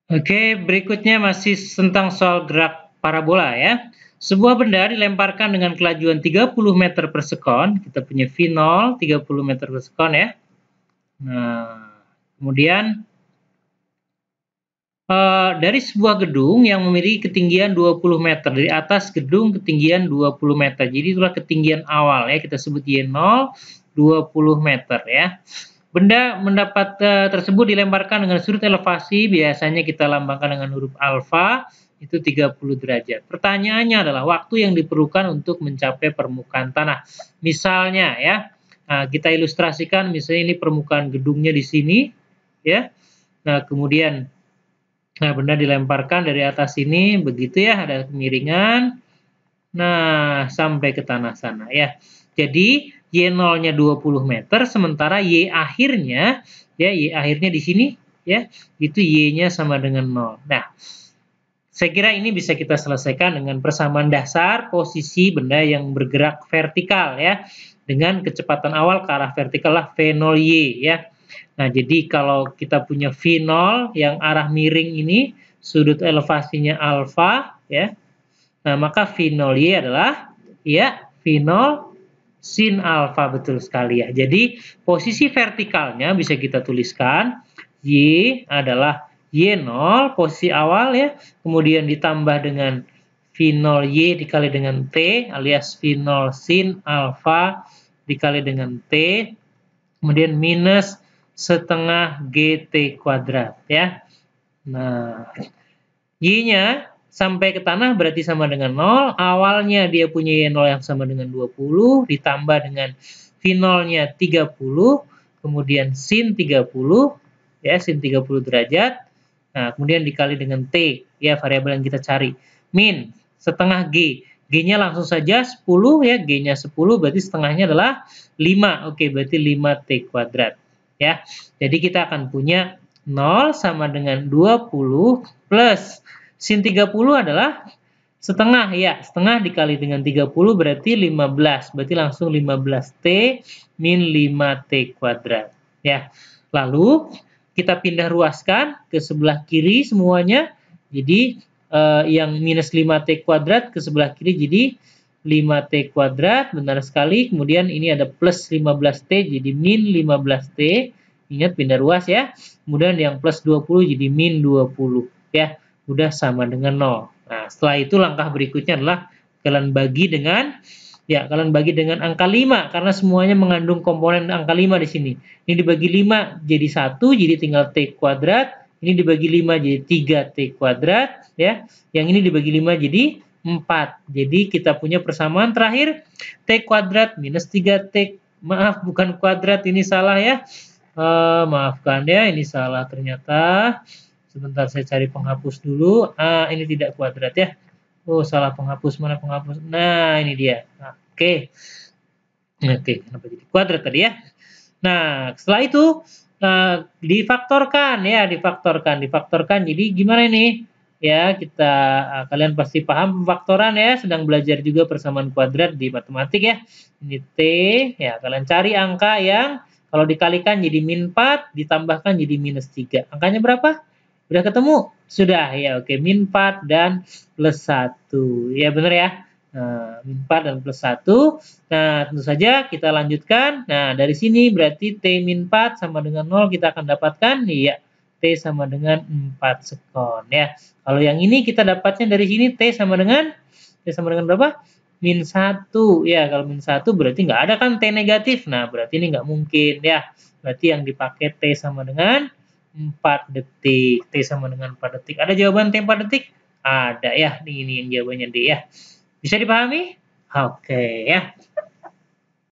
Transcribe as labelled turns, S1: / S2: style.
S1: Oke, berikutnya masih tentang soal gerak parabola ya. Sebuah benda dilemparkan dengan kelajuan 30 meter per sekon, kita punya V0 30 meter per sekon ya. Nah, kemudian dari sebuah gedung yang memiliki ketinggian 20 meter, dari atas gedung ketinggian 20 meter. Jadi itulah ketinggian awal ya, kita sebut Y0 20 meter ya. Benda tersebut dilemparkan dengan sudut elevasi, biasanya kita lambangkan dengan huruf alfa, itu 30 derajat. Pertanyaannya adalah waktu yang diperlukan untuk mencapai permukaan tanah. Misalnya ya, kita ilustrasikan misalnya ini permukaan gedungnya di sini ya. Nah, kemudian benda dilemparkan dari atas sini begitu ya, ada kemiringan. Nah, sampai ke tanah sana ya. Jadi Y0-nya 20 meter, sementara Y akhirnya, ya Y akhirnya di sini, ya, itu Y-nya sama dengan 0. Nah, saya kira ini bisa kita selesaikan dengan persamaan dasar posisi benda yang bergerak vertikal ya. Dengan kecepatan awal ke arah vertikal lah V0Y ya. Nah, jadi kalau kita punya V0 yang arah miring ini, sudut elevasinya alfa ya. Nah, maka V0Y adalah ya V0 sin alfa, betul sekali ya. Jadi posisi vertikalnya bisa kita tuliskan Y adalah Y0 posisi awal ya, kemudian ditambah dengan V0Y dikali dengan T alias V0 sin alfa dikali dengan T, kemudian minus setengah GT kuadrat ya. Nah, Y-nya sampai ke tanah berarti sama dengan 0. Awalnya dia punya Y0 yang sama dengan 20, ditambah dengan V0-nya 30, kemudian sin 30, ya, sin 30 derajat. Nah, kemudian dikali dengan T, ya, variabel yang kita cari. Min setengah G. G-nya langsung saja 10, ya, G-nya 10, berarti setengahnya adalah 5. Oke, berarti 5T kuadrat. Ya, jadi kita akan punya 0 sama dengan 20 plus sin 30 adalah setengah ya, setengah dikali dengan 30 berarti 15. Berarti langsung 15T min 5T kuadrat ya. Lalu kita pindah ruaskan ke sebelah kiri semuanya. Jadi yang minus 5T kuadrat ke sebelah kiri jadi 5T kuadrat, benar sekali. Kemudian ini ada plus 15T jadi min 15T. Ingat pindah ruas ya. Kemudian yang plus 20 jadi min 20 ya. Udah sama dengan 0. Nah, setelah itu langkah berikutnya adalah kalian bagi dengan angka 5 karena semuanya mengandung komponen angka 5 di sini. Ini dibagi 5 jadi 1, jadi tinggal T kuadrat. Ini dibagi 5 jadi 3T kuadrat ya. Yang ini dibagi 5 jadi 4. Jadi kita punya persamaan terakhir T kuadrat minus 3T. Maaf, bukan kuadrat, ini salah ya. Maafkan ya, ini salah ternyata. Sebentar saya cari penghapus dulu. Ini tidak kuadrat ya. Oh, salah penghapus. Mana penghapus? Nah, ini dia. Oke. Oke, kenapa jadi kuadrat tadi ya? Nah, setelah itu difaktorkan ya, difaktorkan. Jadi gimana ini? Ya, kalian pasti paham pemfaktoran ya, sedang belajar juga persamaan kuadrat di matematik ya. Ini T, ya kalian cari angka yang kalau dikalikan jadi min 4, ditambahkan jadi minus 3. Angkanya berapa? Udah ketemu? Sudah ya, oke. Min 4 dan plus 1. Ya benar ya. Nah, min 4 dan plus 1. Nah, tentu saja kita lanjutkan. Nah, dari sini berarti T min 4 sama dengan 0 kita akan dapatkan, ya, T sama dengan 4 sekon. Ya. Kalau yang ini kita dapatnya dari sini T sama dengan berapa? Min 1. Ya, kalau min 1 berarti nggak ada kan T negatif. Nah, berarti ini nggak mungkin. Ya, berarti yang dipakai T sama dengan 4 detik. T sama dengan 4 detik. Ada jawaban T 4 detik? Ada ya. Ini yang jawabannya D ya. Bisa dipahami? Oke ya.